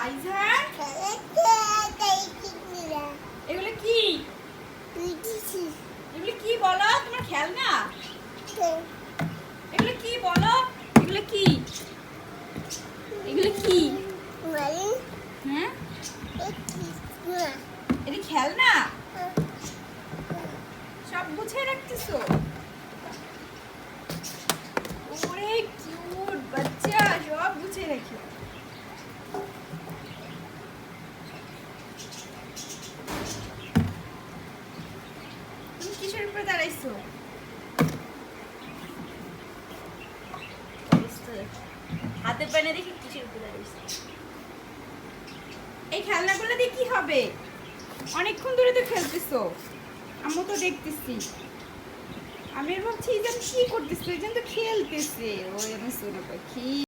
আইজান এগুলো কি এগুলো কি বলো তোমার খেলনা এগুলো কি বলো এগুলো কি এগুলো কি হ্যাঁ এটা খেলনা সব গুছিয়ে রাখতেছো ওরে কিউট বাচ্চা সব গুছিয়ে রাখো তুমি কিসের উপরে দাঁড়াইছো হাতে পানে দেখি কিসের উপরে দাঁড়াইছো এই খেলনাগুলো দিয়ে কি হবে অনেকক্ষণ ধরে তো খেলতেছো আম্মু তো দেখতেছি আমি ভাবছি যে কি করতেছে এই তো খেলতেছে ওই আমি সোনা পাখি